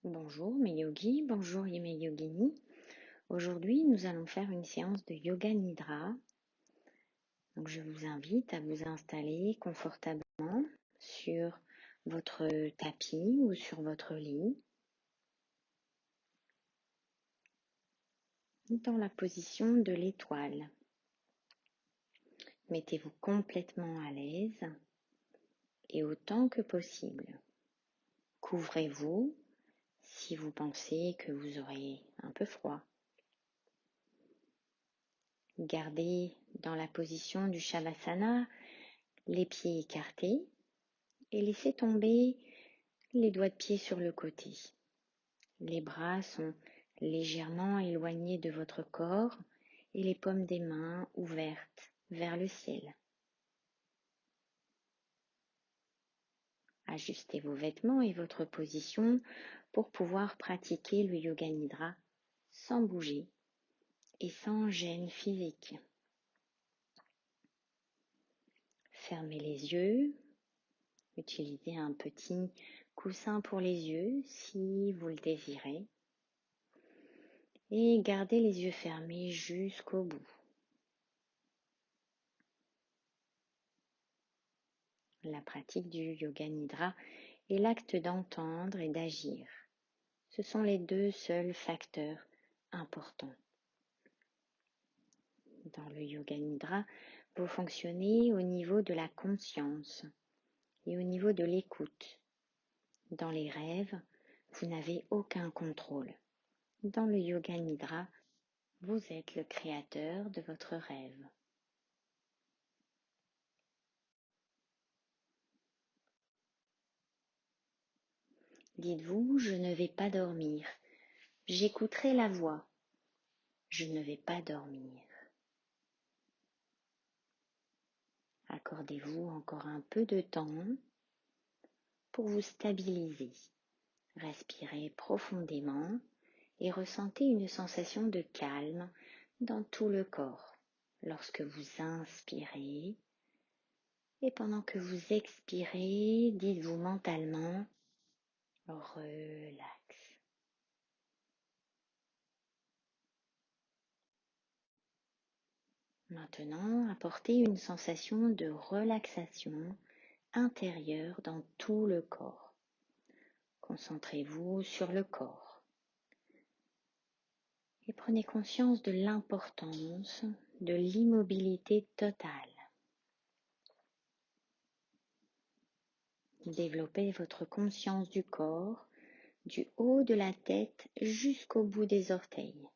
Bonjour mes yogis, bonjour mes yoginis. Aujourd'hui, nous allons faire une séance de Yoga Nidra. Donc, je vous invite à vous installer confortablement sur votre tapis ou sur votre lit, dans la position de l'étoile. Mettez-vous complètement à l'aise et autant que possible. Couvrez-vous si vous pensez que vous aurez un peu froid. Gardez dans la position du Shavasana les pieds écartés et laissez tomber les doigts de pied sur le côté. Les bras sont légèrement éloignés de votre corps et les paumes des mains ouvertes vers le ciel. Ajustez vos vêtements et votre position pour pouvoir pratiquer le Yoga Nidra sans bouger et sans gêne physique. Fermez les yeux, utilisez un petit coussin pour les yeux si vous le désirez et gardez les yeux fermés jusqu'au bout. La pratique du Yoga Nidra est l'acte d'entendre et d'agir. Ce sont les deux seuls facteurs importants. Dans le Yoga Nidra, vous fonctionnez au niveau de la conscience et au niveau de l'écoute. Dans les rêves, vous n'avez aucun contrôle. Dans le Yoga Nidra, vous êtes le créateur de votre rêve. Dites-vous, je ne vais pas dormir. J'écouterai la voix. Je ne vais pas dormir. Accordez-vous encore un peu de temps pour vous stabiliser. Respirez profondément et ressentez une sensation de calme dans tout le corps lorsque vous inspirez. Et pendant que vous expirez, dites-vous mentalement « relax ». Maintenant, apportez une sensation de relaxation intérieure dans tout le corps. Concentrez-vous sur le corps et prenez conscience de l'importance de l'immobilité totale. Développez votre conscience du corps, du haut de la tête jusqu'au bout des orteils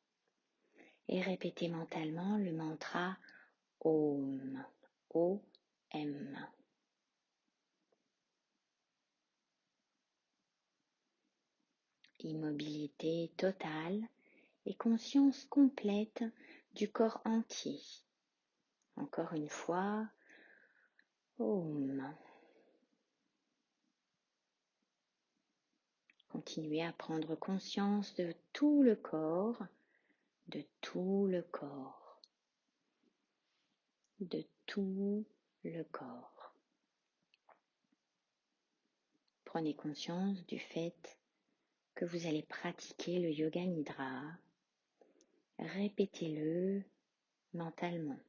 et répétez mentalement le mantra OM, O-M. Immobilité totale et conscience complète du corps entier. Encore une fois, OM. Continuez à prendre conscience de tout le corps, de tout le corps, de tout le corps. Prenez conscience du fait que vous allez pratiquer le Yoga Nidra. Répétez-le mentalement.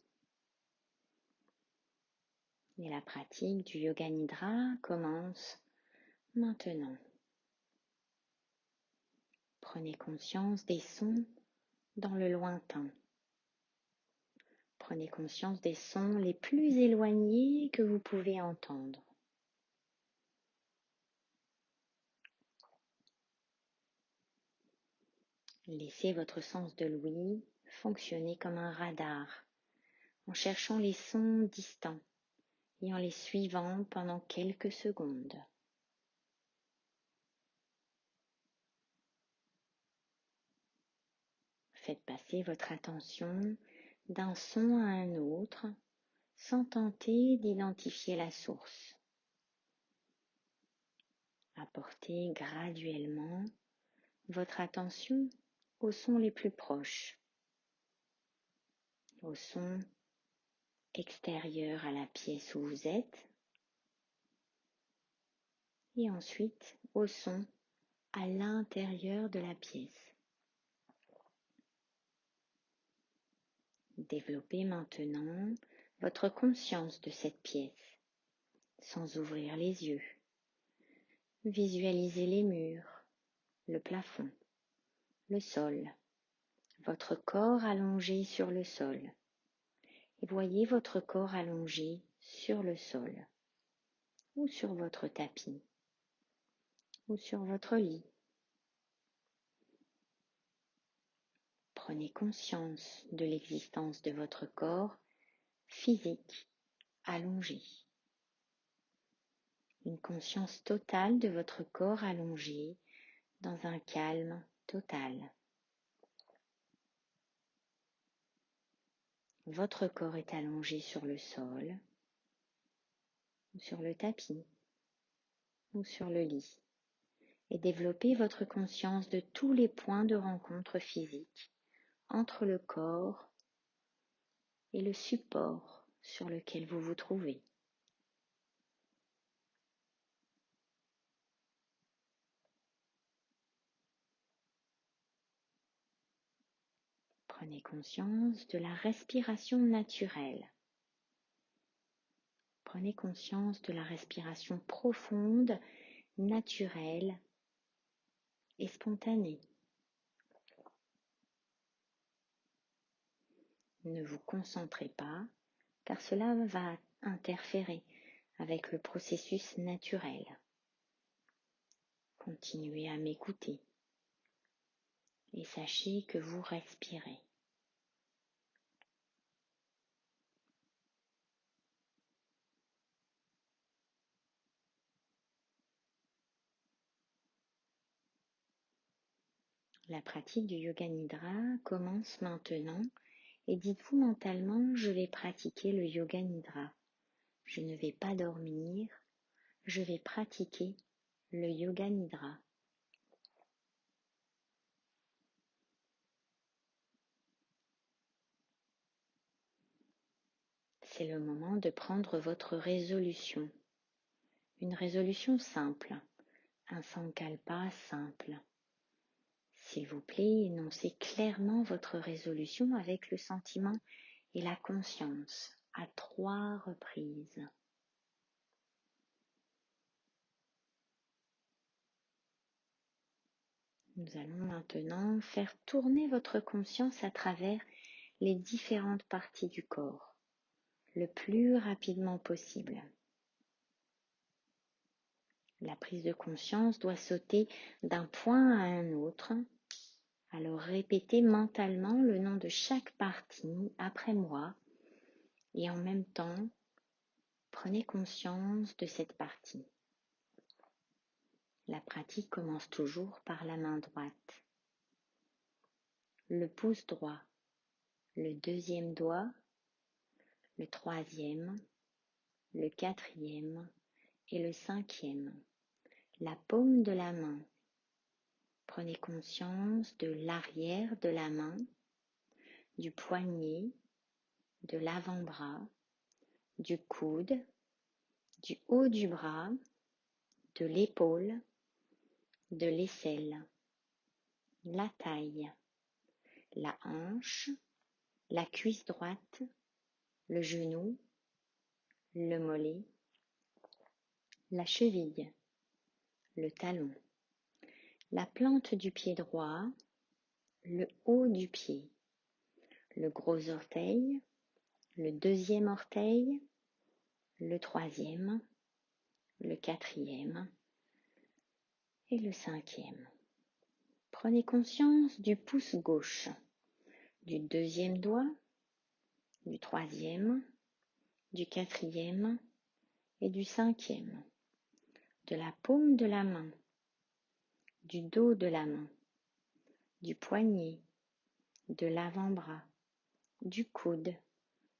Et la pratique du Yoga Nidra commence maintenant. Prenez conscience des sons dans le lointain. Prenez conscience des sons les plus éloignés que vous pouvez entendre. Laissez votre sens de l'ouïe fonctionner comme un radar en cherchant les sons distants et en les suivant pendant quelques secondes. Faites passer votre attention d'un son à un autre sans tenter d'identifier la source. Apportez graduellement votre attention aux sons les plus proches, aux sons extérieurs à la pièce où vous êtes et ensuite aux sons à l'intérieur de la pièce. Développez maintenant votre conscience de cette pièce, sans ouvrir les yeux. Visualisez les murs, le plafond, le sol, votre corps allongé sur le sol. Et voyez votre corps allongé sur le sol, ou sur votre tapis, ou sur votre lit. Prenez conscience de l'existence de votre corps physique allongé. Une conscience totale de votre corps allongé dans un calme total. Votre corps est allongé sur le sol, ou sur le tapis, ou sur le lit. Et développez votre conscience de tous les points de rencontre physique entre le corps et le support sur lequel vous vous trouvez. Prenez conscience de la respiration naturelle. Prenez conscience de la respiration profonde, naturelle et spontanée. Ne vous concentrez pas, car cela va interférer avec le processus naturel. Continuez à m'écouter et sachez que vous respirez. La pratique du Yoga Nidra commence maintenant et dites-vous mentalement, je vais pratiquer le Yoga Nidra. Je ne vais pas dormir, je vais pratiquer le Yoga Nidra. C'est le moment de prendre votre résolution. Une résolution simple, un sankalpa simple. S'il vous plaît, énoncez clairement votre résolution avec le sentiment et la conscience à 3 reprises. Nous allons maintenant faire tourner votre conscience à travers les différentes parties du corps, le plus rapidement possible. La prise de conscience doit sauter d'un point à un autre. Alors répétez mentalement le nom de chaque partie après moi et en même temps, prenez conscience de cette partie. La pratique commence toujours par la main droite. Le pouce droit, le deuxième doigt, le troisième, le quatrième et le cinquième. La paume de la main. Prenez conscience de l'arrière de la main, du poignet, de l'avant-bras, du coude, du haut du bras, de l'épaule, de l'aisselle, la taille, la hanche, la cuisse droite, le genou, le mollet, la cheville, le talon, la plante du pied droit, le haut du pied, le gros orteil, le deuxième orteil, le troisième, le quatrième et le cinquième. Prenez conscience du pouce gauche, du deuxième doigt, du troisième, du quatrième et du cinquième, de la paume de la main, du dos de la main, du poignet, de l'avant-bras, du coude,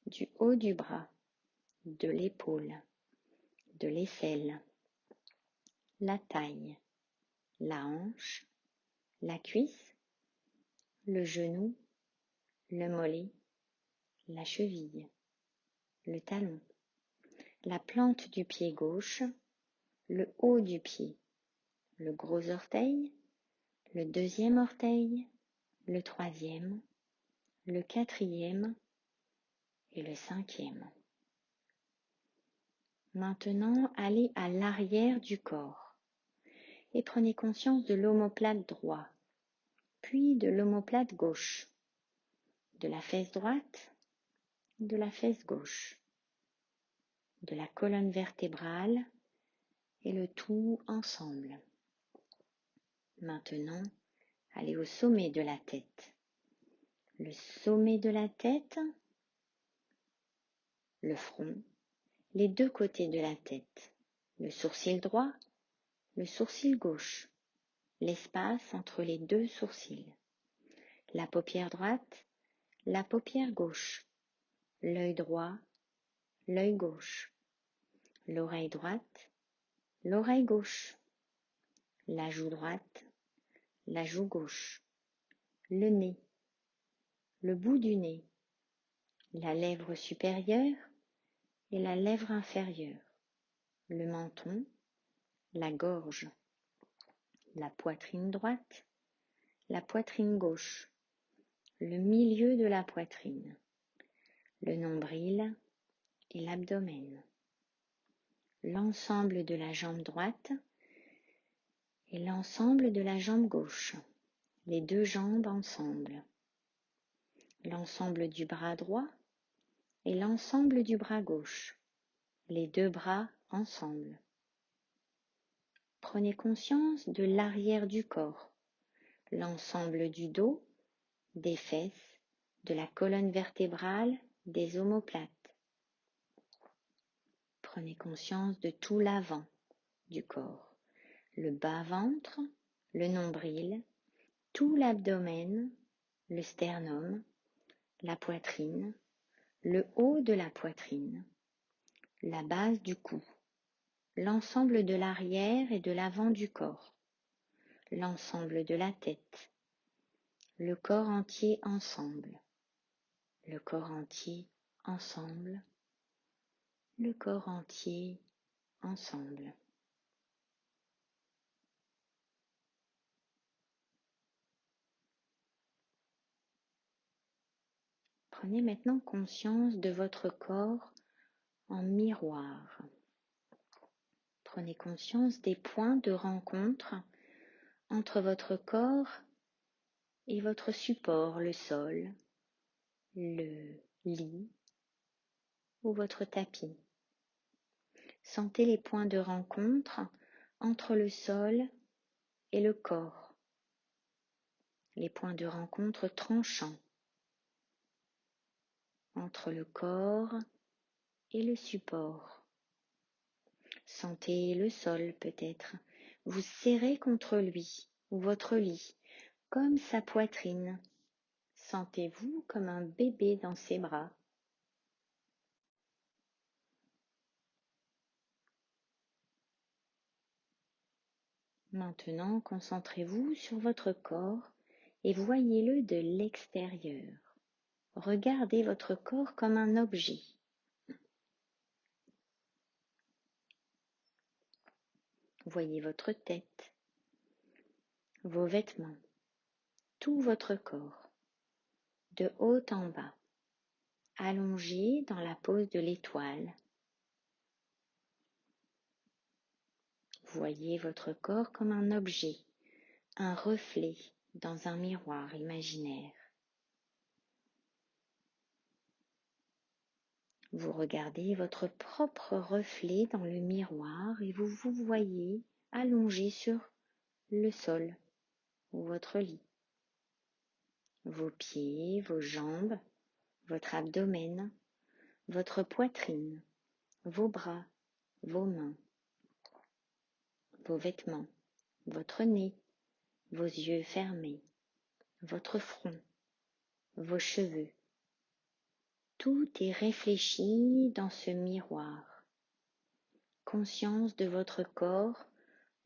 du haut du bras, de l'épaule, de l'aisselle, la taille, la hanche, la cuisse, le genou, le mollet, la cheville, le talon, la plante du pied gauche, le haut du pied, le gros orteil, le deuxième orteil, le troisième, le quatrième et le cinquième. Maintenant, allez à l'arrière du corps et prenez conscience de l'omoplate droit, puis de l'omoplate gauche, de la fesse droite, de la fesse gauche, de la colonne vertébrale et le tout ensemble. Maintenant, allez au sommet de la tête. Le sommet de la tête, le front, les deux côtés de la tête, le sourcil droit, le sourcil gauche, l'espace entre les deux sourcils, la paupière droite, la paupière gauche, l'œil droit, l'œil gauche, l'oreille droite, l'oreille gauche, la joue droite, la joue gauche, le nez, le bout du nez, la lèvre supérieure et la lèvre inférieure, le menton, la gorge, la poitrine droite, la poitrine gauche, le milieu de la poitrine, le nombril et l'abdomen, l'ensemble de la jambe droite et l'ensemble de la jambe gauche, les deux jambes ensemble, l'ensemble du bras droit et l'ensemble du bras gauche, les deux bras ensemble. Prenez conscience de l'arrière du corps, l'ensemble du dos, des fesses, de la colonne vertébrale, des omoplates. Prenez conscience de tout l'avant du corps, le bas-ventre, le nombril, tout l'abdomen, le sternum, la poitrine, le haut de la poitrine, la base du cou, l'ensemble de l'arrière et de l'avant du corps, l'ensemble de la tête, le corps entier ensemble, le corps entier ensemble, le corps entier ensemble. Prenez maintenant conscience de votre corps en miroir. Prenez conscience des points de rencontre entre votre corps et votre support, le sol, le lit ou votre tapis. Sentez les points de rencontre entre le sol et le corps, les points de rencontre tranchants entre le corps et le support. Sentez le sol peut-être, vous serrez contre lui ou votre lit, comme sa poitrine. Sentez-vous comme un bébé dans ses bras. Maintenant, concentrez-vous sur votre corps et voyez-le de l'extérieur. Regardez votre corps comme un objet. Voyez votre tête, vos vêtements, tout votre corps, de haut en bas, allongé dans la pose de l'étoile. Voyez votre corps comme un objet, un reflet dans un miroir imaginaire. Vous regardez votre propre reflet dans le miroir et vous vous voyez allongé sur le sol ou votre lit. Vos pieds, vos jambes, votre abdomen, votre poitrine, vos bras, vos mains, vos vêtements, votre nez, vos yeux fermés, votre front, vos cheveux. Tout est réfléchi dans ce miroir. Conscience de votre corps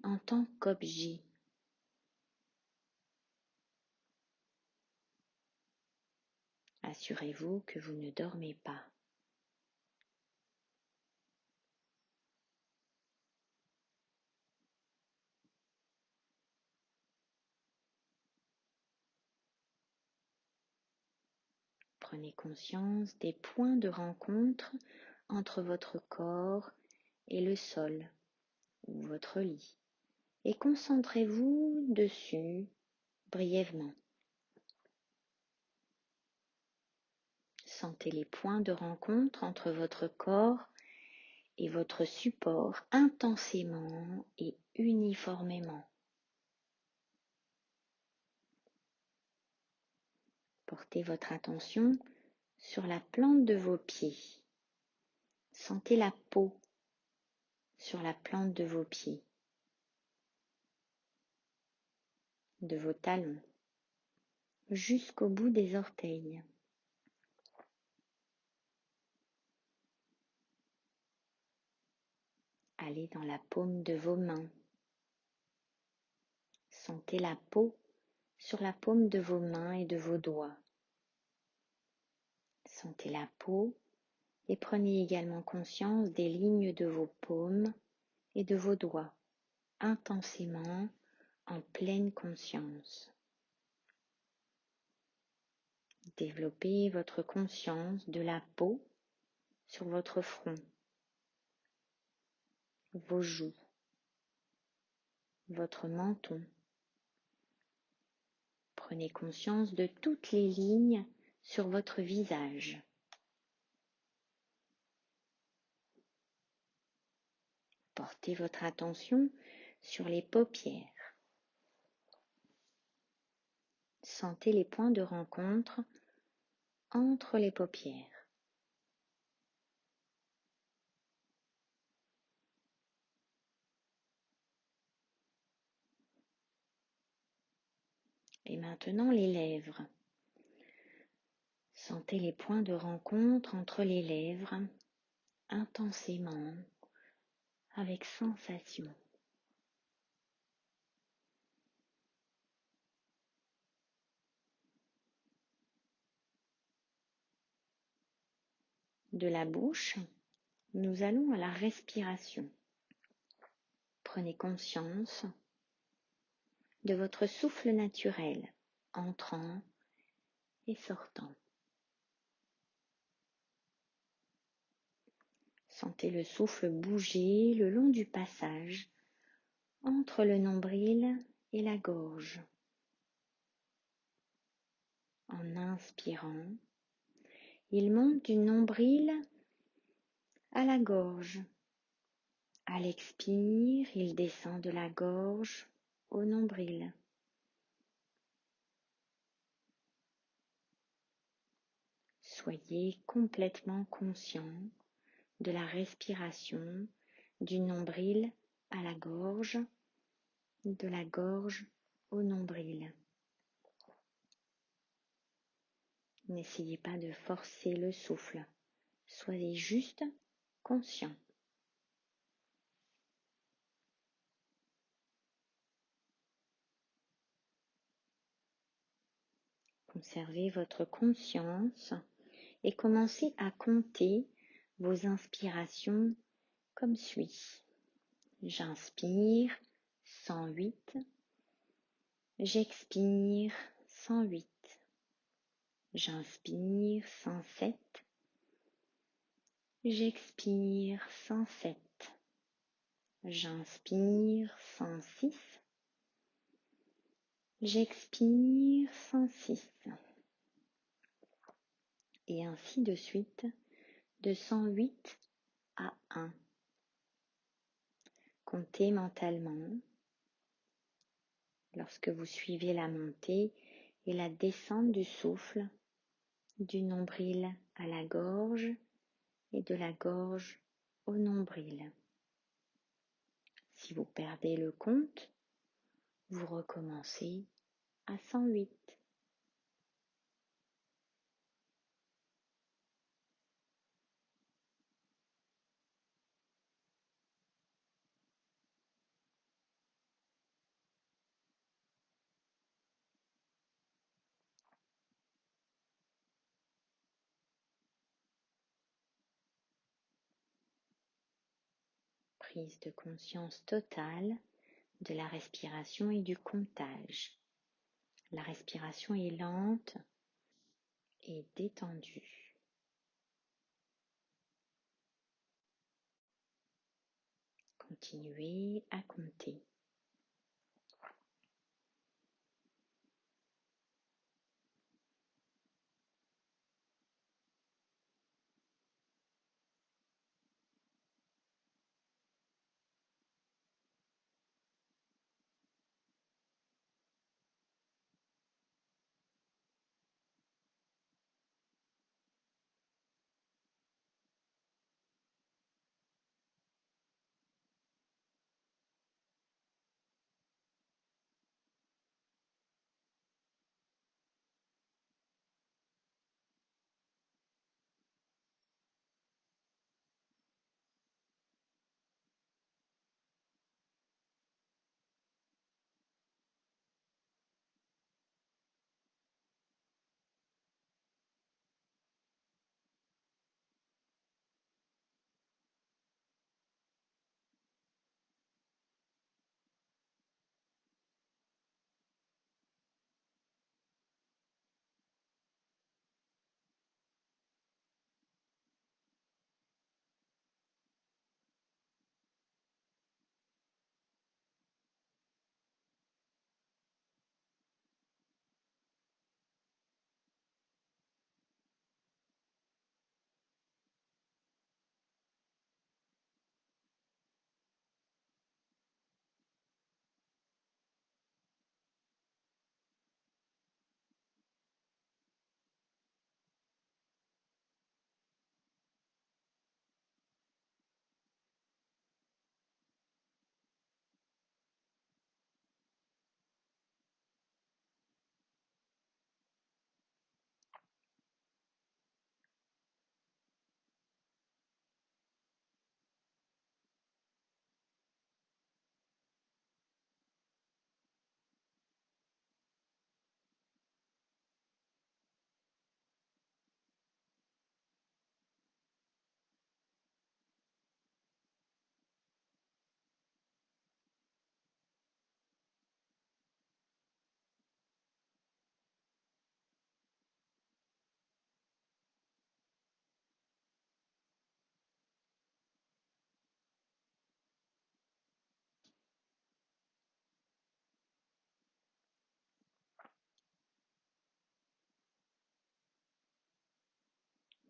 en tant qu'objet. Assurez-vous que vous ne dormez pas. Prenez conscience des points de rencontre entre votre corps et le sol ou votre lit et concentrez-vous dessus brièvement. Sentez les points de rencontre entre votre corps et votre support intensément et uniformément. Portez votre attention sur la plante de vos pieds. Sentez la peau sur la plante de vos pieds, de vos talons, jusqu'au bout des orteils. Allez dans la paume de vos mains. Sentez la peau sur la paume de vos mains et de vos doigts. Sentez la peau et prenez également conscience des lignes de vos paumes et de vos doigts, intensément, en pleine conscience. Développez votre conscience de la peau sur votre front, vos joues, votre menton. Prenez conscience de toutes les lignes sur votre visage. Portez votre attention sur les paupières. Sentez les points de rencontre entre les paupières. Et maintenant les lèvres. Sentez les points de rencontre entre les lèvres intensément, avec sensation. De la bouche, nous allons à la respiration. Prenez conscience de votre souffle naturel, entrant et sortant. Sentez le souffle bouger le long du passage entre le nombril et la gorge. En inspirant, il monte du nombril à la gorge. À l'expire, il descend de la gorge au nombril. Soyez complètement conscient de la respiration du nombril à la gorge, de la gorge au nombril. N'essayez pas de forcer le souffle, soyez juste conscient. Conservez votre conscience et commencez à compter vos inspirations comme suit. J'inspire 108, j'expire 108, j'inspire 107, j'expire 107, j'inspire 106, j'expire 106, et ainsi de suite, de 108 à 1. Comptez mentalement lorsque vous suivez la montée et la descente du souffle, du nombril à la gorge et de la gorge au nombril. Si vous perdez le compte, vous recommencez à 108. Prise de conscience totale de la respiration et du comptage. La respiration est lente et détendu. Continuez à compter.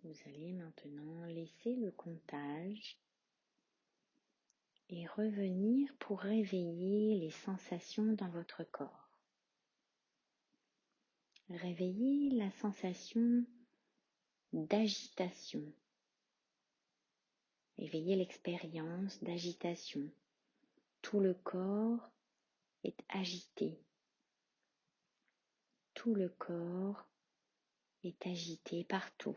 Vous allez maintenant laisser le comptage et revenir pour réveiller les sensations dans votre corps. Réveillez la sensation d'agitation. Éveillez l'expérience d'agitation. Tout le corps est agité. Tout le corps est agité partout.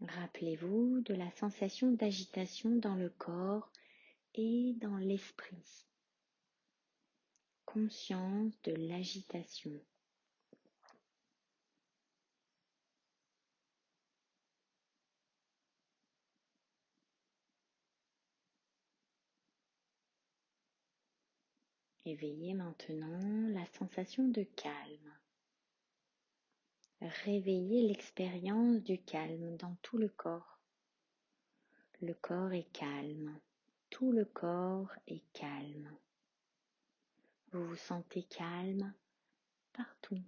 Rappelez-vous de la sensation d'agitation dans le corps et dans l'esprit. Conscience de l'agitation. Éveillez maintenant la sensation de calme. Réveillez l'expérience du calme dans tout le corps. Le corps est calme. Tout le corps est calme. Vous vous sentez calme partout.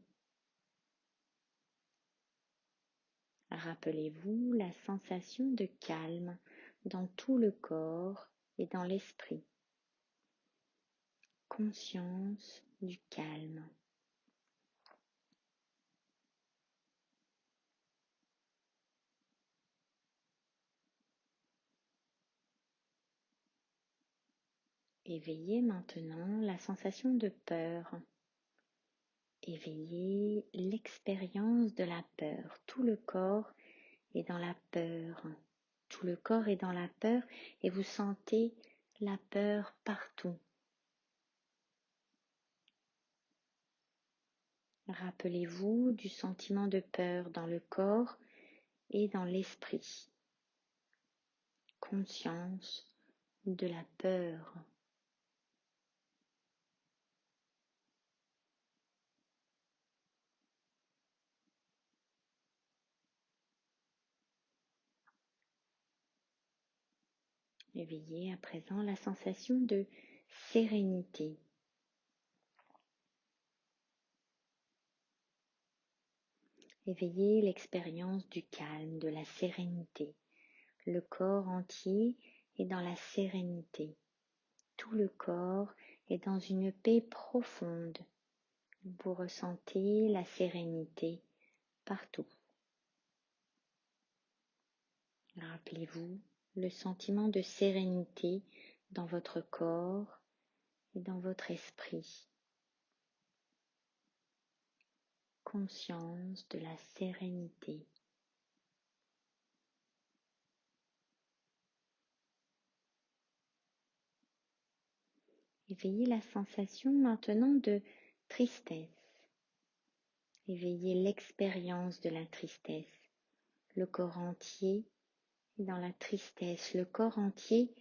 Rappelez-vous la sensation de calme dans tout le corps et dans l'esprit. Conscience du calme. Éveillez maintenant la sensation de peur. Éveillez l'expérience de la peur. Tout le corps est dans la peur. Tout le corps est dans la peur et vous sentez la peur partout. Rappelez-vous du sentiment de peur dans le corps et dans l'esprit. Conscience de la peur. Éveillez à présent la sensation de sérénité. Éveillez l'expérience du calme, de la sérénité. Le corps entier est dans la sérénité. Tout le corps est dans une paix profonde. Vous ressentez la sérénité partout. Rappelez-vous le sentiment de sérénité dans votre corps et dans votre esprit. Conscience de la sérénité. Éveillez la sensation maintenant de tristesse. Éveillez l'expérience de la tristesse. Le corps entier est dans la tristesse. Le corps entier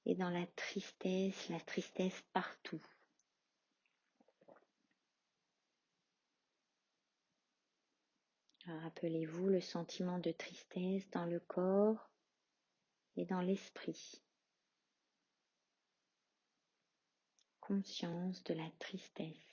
est dans la tristesse partout. Rappelez-vous le sentiment de tristesse dans le corps et dans l'esprit. Conscience de la tristesse.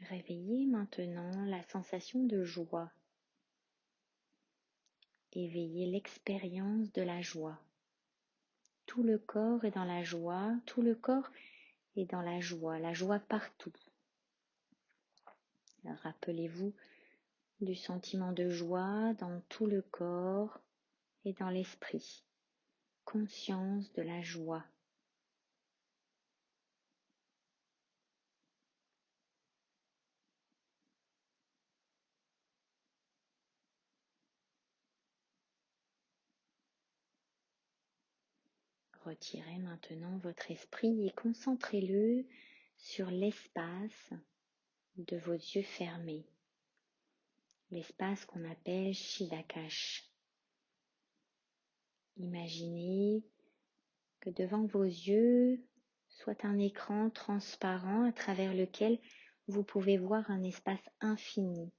Réveillez maintenant la sensation de joie. Éveillez l'expérience de la joie. Tout le corps est dans la joie, tout le corps est dans la joie partout. Rappelez-vous du sentiment de joie dans tout le corps et dans l'esprit. Conscience de la joie. Retirez maintenant votre esprit et concentrez-le sur l'espace de vos yeux fermés, l'espace qu'on appelle Chidacash. Imaginez que devant vos yeux soit un écran transparent à travers lequel vous pouvez voir un espace infini,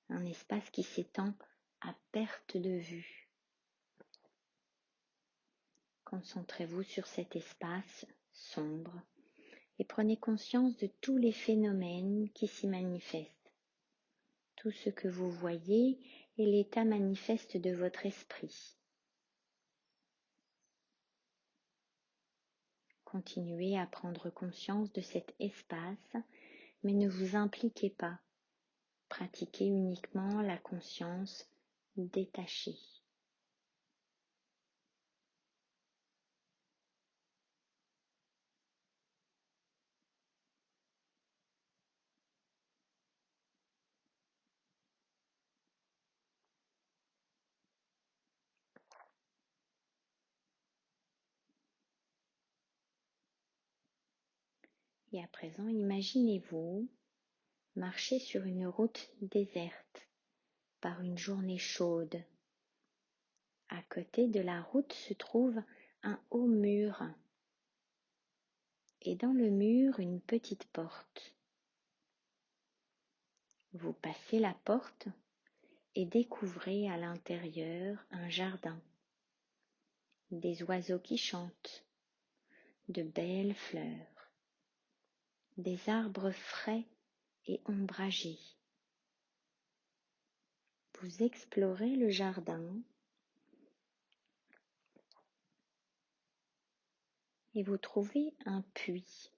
un espace qui s'étend à perte de vue. Concentrez-vous sur cet espace sombre et prenez conscience de tous les phénomènes qui s'y manifestent. Tout ce que vous voyez est l'état manifeste de votre esprit. Continuez à prendre conscience de cet espace, mais ne vous impliquez pas. Pratiquez uniquement la conscience détachée. Et à présent, imaginez-vous marcher sur une route déserte par une journée chaude. À côté de la route se trouve un haut mur et dans le mur une petite porte. Vous passez la porte et découvrez à l'intérieur un jardin, des oiseaux qui chantent, de belles fleurs, des arbres frais et ombragés. Vous explorez le jardin et vous trouvez un puits.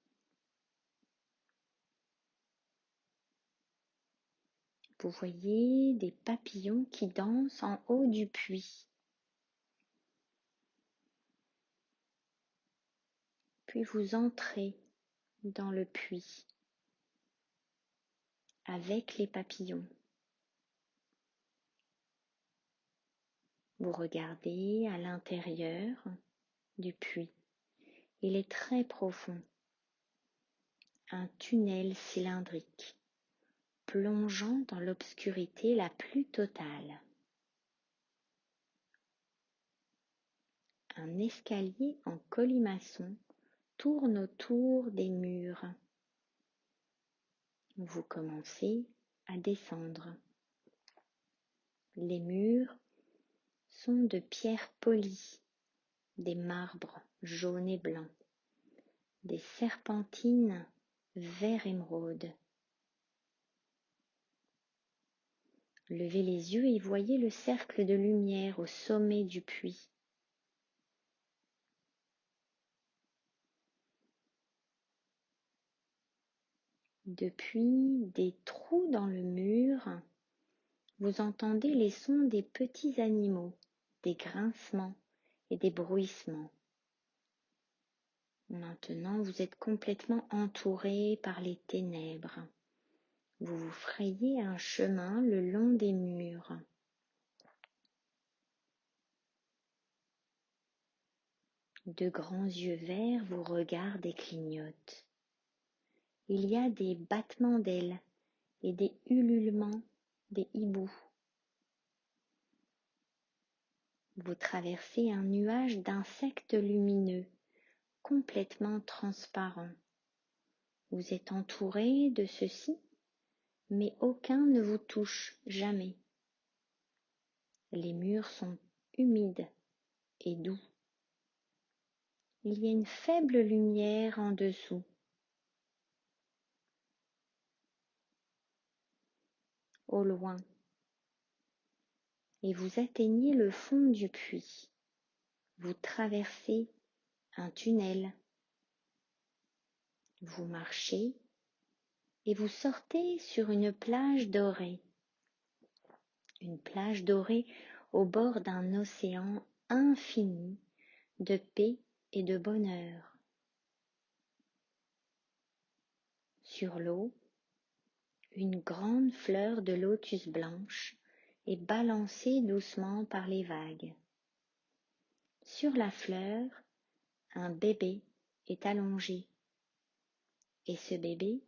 Vous voyez des papillons qui dansent en haut du puits. Puis vous entrez dans le puits avec les papillons. Vous regardez à l'intérieur du puits. Il est très profond. Un tunnel cylindrique, plongeant dans l'obscurité la plus totale. Un escalier en colimaçon tourne autour des murs. Vous commencez à descendre. Les murs sont de pierre polie, des marbres jaunes et blancs, des serpentines vert émeraude. Levez les yeux et voyez le cercle de lumière au sommet du puits. Depuis des trous dans le mur, vous entendez les sons des petits animaux, des grincements et des bruissements. Maintenant, vous êtes complètement entouré par les ténèbres. Vous vous frayez un chemin le long des murs. De grands yeux verts vous regardent et clignotent. Il y a des battements d'ailes et des ululements des hiboux. Vous traversez un nuage d'insectes lumineux, complètement transparents. Vous êtes entouré de ceux-ci, mais aucun ne vous touche jamais. Les murs sont humides et doux. Il y a une faible lumière en dessous. Au loin, et vous atteignez le fond du puits. Vous traversez un tunnel. Vous marchez et vous sortez sur une plage dorée. Une plage dorée au bord d'un océan infini de paix et de bonheur. Sur l'eau, une grande fleur de lotus blanche est balancée doucement par les vagues. Sur la fleur, un bébé est allongé. Et ce bébé,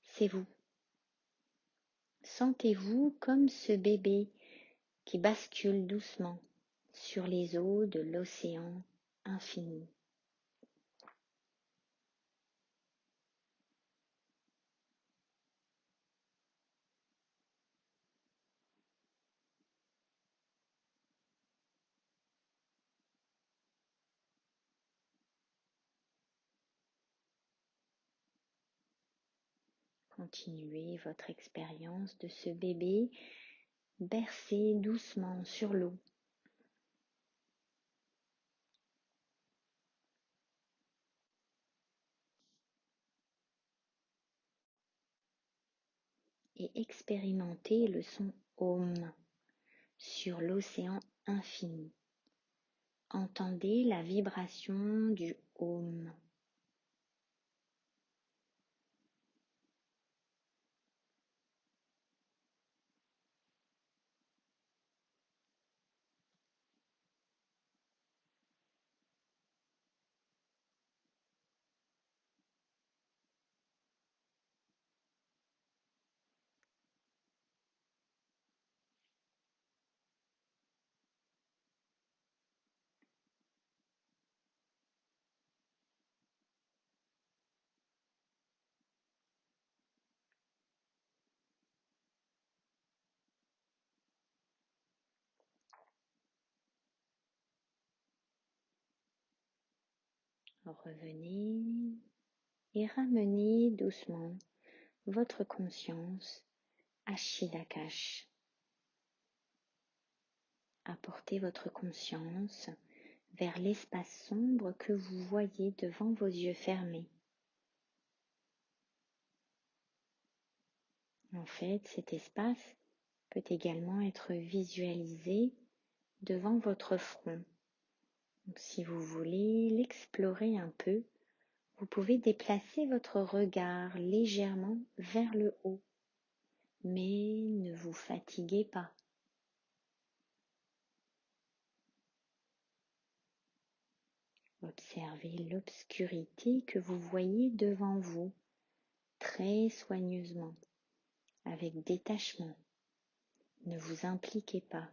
c'est vous. Sentez-vous comme ce bébé qui bascule doucement sur les eaux de l'océan infini. Continuez votre expérience de ce bébé bercé doucement sur l'eau. Et expérimentez le son Om sur l'océan infini. Entendez la vibration du Om. Revenez et ramenez doucement votre conscience à Shilakash. Apportez votre conscience vers l'espace sombre que vous voyez devant vos yeux fermés. En fait, cet espace peut également être visualisé devant votre front. Donc, si vous voulez l'explorer un peu, vous pouvez déplacer votre regard légèrement vers le haut, mais ne vous fatiguez pas. Observez l'obscurité que vous voyez devant vous très soigneusement, avec détachement. Ne vous impliquez pas.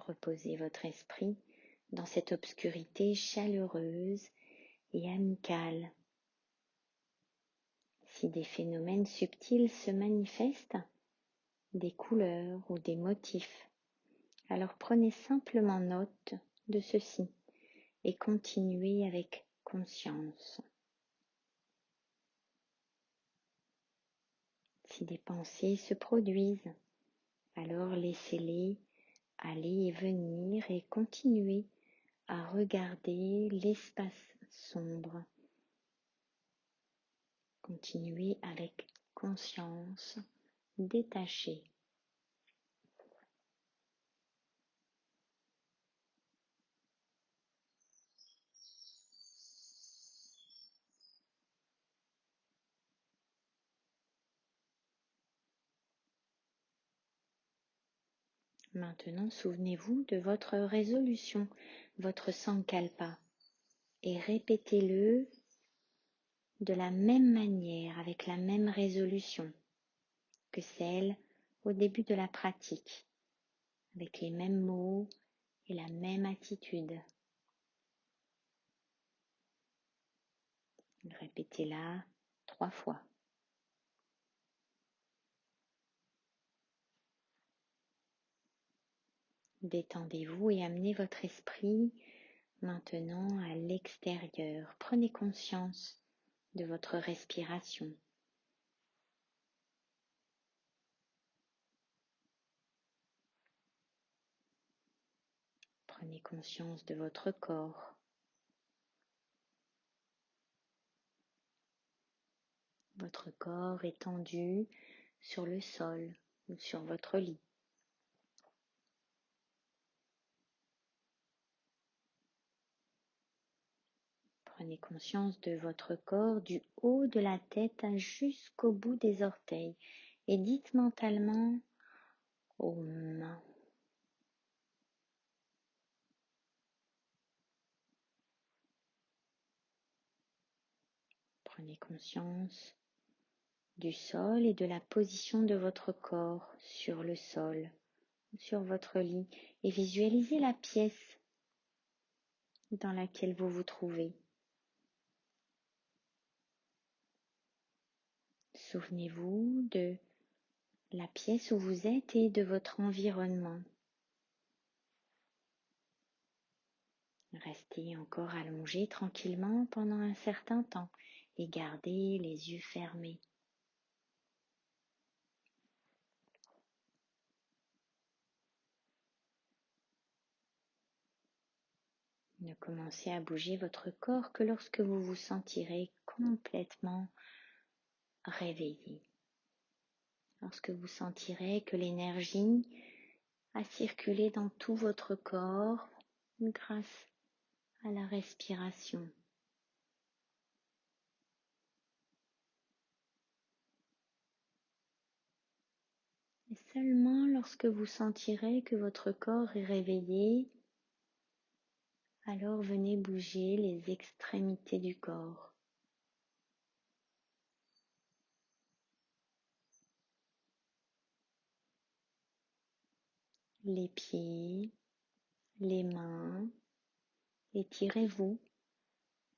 Reposez votre esprit dans cette obscurité chaleureuse et amicale. Si des phénomènes subtils se manifestent, des couleurs ou des motifs, alors prenez simplement note de ceci et continuez avec conscience. Si des pensées se produisent, alors laissez-les aller et venir et continuez à regarder l'espace sombre. Continuez avec conscience, détachée. Maintenant, souvenez-vous de votre résolution, votre sankalpa, et répétez-le de la même manière, avec la même résolution que celle au début de la pratique, avec les mêmes mots et la même attitude. Répétez-la 3 fois. Détendez-vous et amenez votre esprit maintenant à l'extérieur. Prenez conscience de votre respiration. Prenez conscience de votre corps. Votre corps étendu sur le sol ou sur votre lit. Prenez conscience de votre corps du haut de la tête jusqu'au bout des orteils et dites mentalement Om. Prenez conscience du sol et de la position de votre corps sur le sol, sur votre lit et visualisez la pièce dans laquelle vous vous trouvez. Souvenez-vous de la pièce où vous êtes et de votre environnement. Restez encore allongé tranquillement pendant un certain temps et gardez les yeux fermés. Ne commencez à bouger votre corps que lorsque vous vous sentirez complètement réveillé. Lorsque vous sentirez que l'énergie a circulé dans tout votre corps grâce à la respiration. Et seulement lorsque vous sentirez que votre corps est réveillé, alors venez bouger les extrémités du corps. Les pieds, les mains, étirez-vous,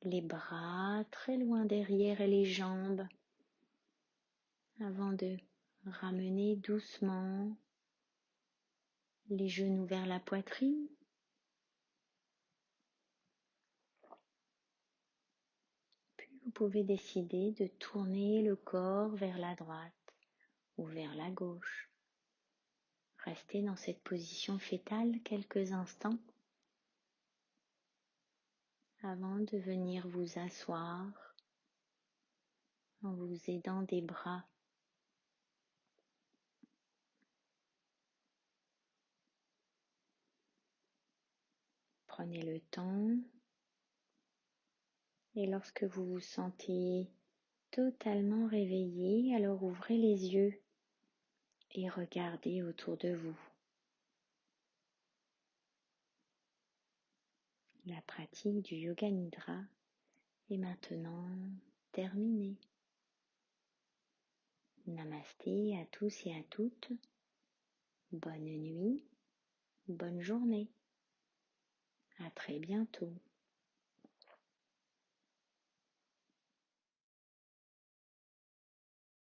les bras très loin derrière et les jambes avant de ramener doucement les genoux vers la poitrine. Puis vous pouvez décider de tourner le corps vers la droite ou vers la gauche. Restez dans cette position fétale quelques instants avant de venir vous asseoir en vous aidant des bras. Prenez le temps et lorsque vous vous sentez totalement réveillé, alors ouvrez les yeux et regardez autour de vous. La pratique du Yoga Nidra est maintenant terminée. Namasté à tous et à toutes. Bonne nuit, bonne journée. À très bientôt.